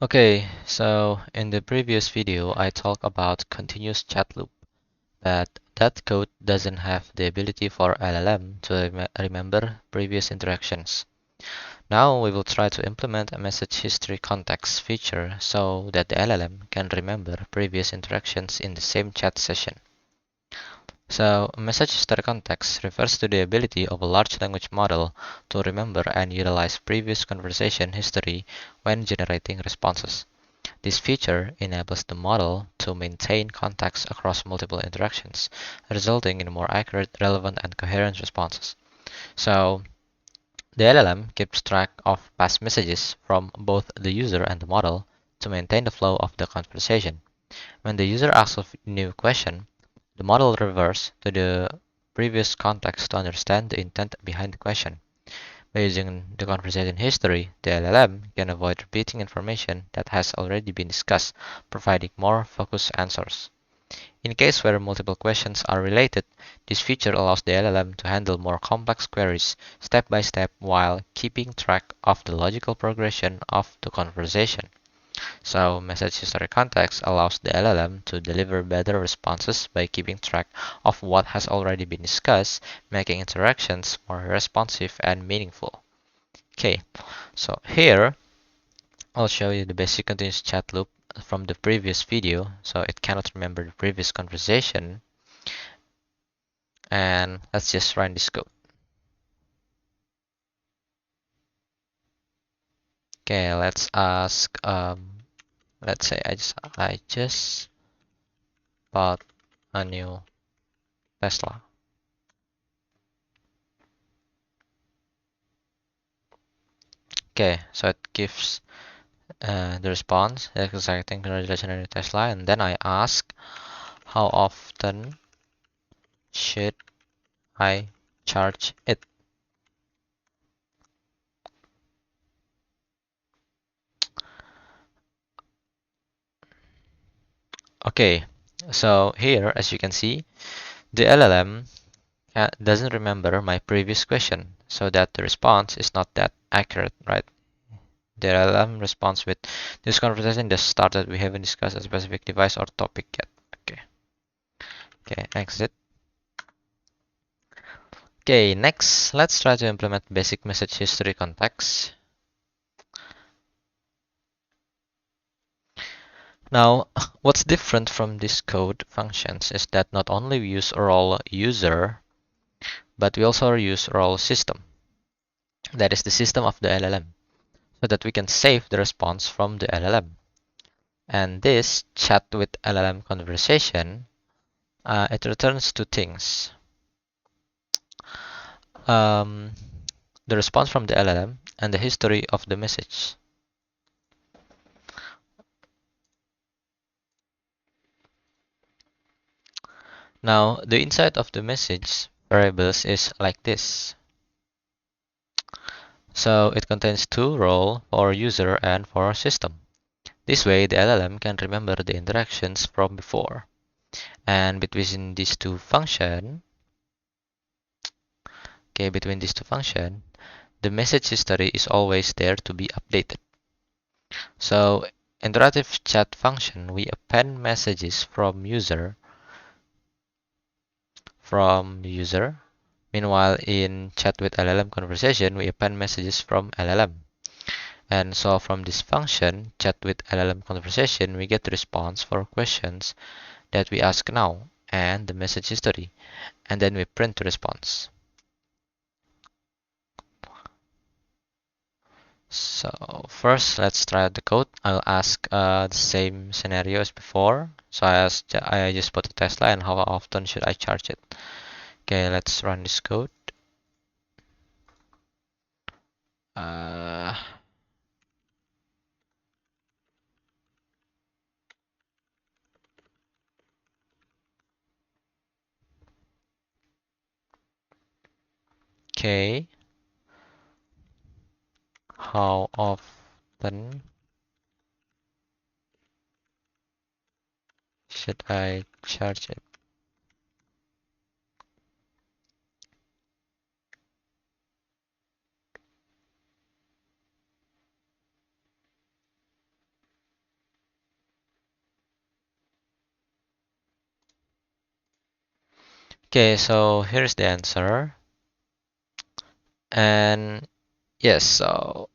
Okay, so in the previous video, I talked about continuous chat loop, but that code doesn't have the ability for LLM to remember previous interactions. Now we will try to implement a message history context feature so that the LLM can remember previous interactions in the same chat session. So, message history context refers to the ability of a large language model to remember and utilize previous conversation history when generating responses. This feature enables the model to maintain context across multiple interactions, resulting in more accurate, relevant, and coherent responses. So, the LLM keeps track of past messages from both the user and the model to maintain the flow of the conversation. When the user asks a new question, the model reverts to the previous context to understand the intent behind the question. By using the conversation history, the LLM can avoid repeating information that has already been discussed, providing more focused answers. In case where multiple questions are related, this feature allows the LLM to handle more complex queries step by step while keeping track of the logical progression of the conversation. So, message history context allows the LLM to deliver better responses by keeping track of what has already been discussed, making interactions more responsive and meaningful. Okay, so here I'll show you the basic continuous chat loop from the previous video, so it cannot remember the previous conversation. And let's just run this code. Okay, let's ask. Let's say I just bought a new Tesla. Okay, so it gives the response, exciting, congratulations on your Tesla, and then I ask, how often should I charge it? Okay, so here, as you can see, the LLM doesn't remember my previous question, so that the response is not that accurate, right? The LLM responds with, this conversation just started, we haven't discussed a specific device or topic yet. Okay, okay, exit. Okay, next, let's try to implement basic message history context. Now, what's different from this code functions is that not only we use role user, but we also use role system. That is the system of the LLM, so that we can save the response from the LLM. And this chat with LLM conversation, it returns two things. Um, the response from the LLM and the history of the message. Now, the inside of the message variables is like this. So it contains two role for user and for system. This way, the LLM can remember the interactions from before. And between these two functions, okay, between these two functions, the message history is always there to be updated. So, interactive chat function, we append messages from user. Meanwhile, in chat with LLM conversation, we append messages from LLM. And so from this function, chat with LLM conversation, we get the response for questions that we ask now and the message history. And then we print the response. So first, let's try out the code. I'll ask the same scenario as before. So I just put a Tesla and how often should I charge it? Okay, let's run this code. Uh, okay, how often should I charge it? Okay, so here's the answer. And yes, so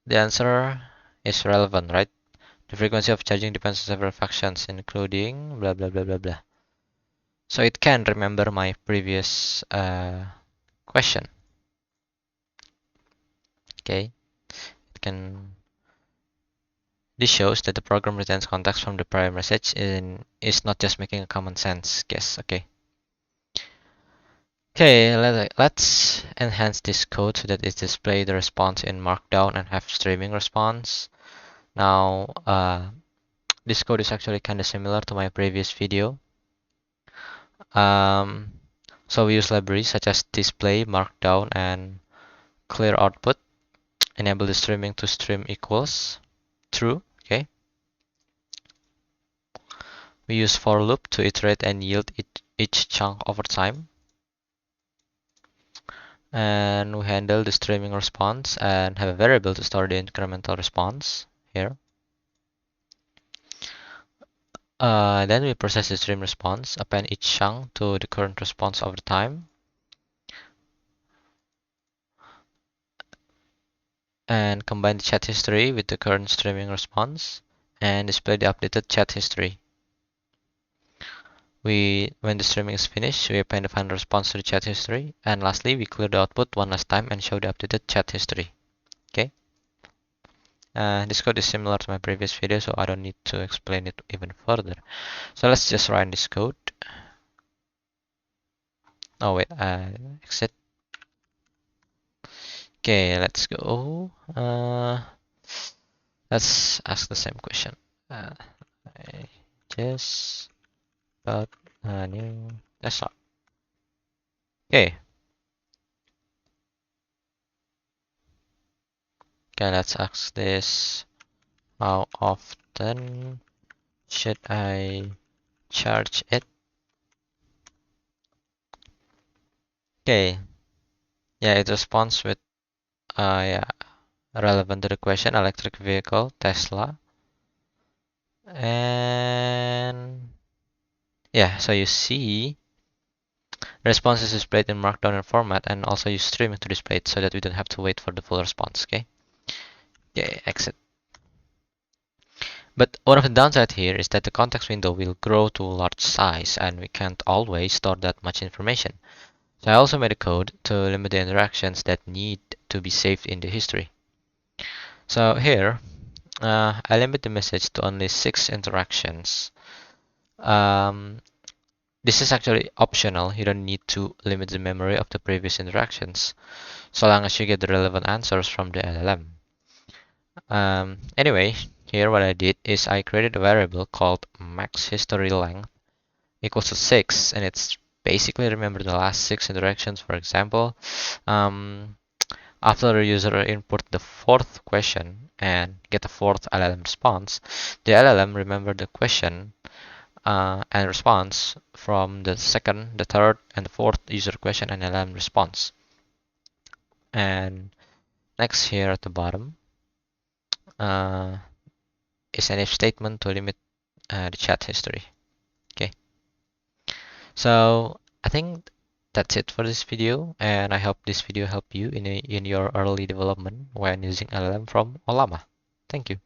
the answer is relevant, right? The frequency of charging depends on several factors, including blah blah blah blah blah. So it can remember my previous question. Okay, it can. This shows that the program retains context from the prior message and is not just making a common sense guess. Okay. Okay, let's enhance this code so that it displays the response in Markdown and have streaming response. Now, this code is actually kind of similar to my previous video. Um, so we use libraries such as display, Markdown, and clear output. Enable the streaming to stream equals true. Okay. We use for loop to iterate and yield each chunk over time. And we handle the streaming response and have a variable to store the incremental response here. Then we process the stream response, append each chunk to the current response over time, and combine the chat history with the current streaming response, and display the updated chat history. When the streaming is finished, we append the final response to the chat history, and lastly, we clear the output one last time and show the updated chat history. Okay. This code is similar to my previous video, so I don't need to explain it even further. So let's just run this code. Oh wait, exit. Okay, let's go. Let's ask the same question. I just got a new desktop. Okay. Okay, let's ask this. How often should I charge it? Okay. Yeah, it responds with yeah, relevant to the question, electric vehicle, Tesla. And yeah, so you see the response is displayed in Markdown and format, and also use streaming to display it so that we don't have to wait for the full response. Okay. Okay, exit. But one of the downside here is that the context window will grow to a large size and we can't always store that much information. So I also made a code to limit the interactions that need to be saved in the history. So here, I limit the message to only 6 interactions. This is actually optional. You don't need to limit the memory of the previous interactions, so long as you get the relevant answers from the LLM. Anyway, here what I did is I created a variable called max history length equals to 6, and it's basically remember the last 6 interactions. For example, after the user input the 4th question and get the 4th LLM response, the LLM remember the question and response from the 2nd, the 3rd, and the 4th user question and LLM response. And next here at the bottom is an if statement to limit the chat history. Okay, so I think that's it for this video, and I hope this video helped you in your early development when using LLM from Ollama. Thank you.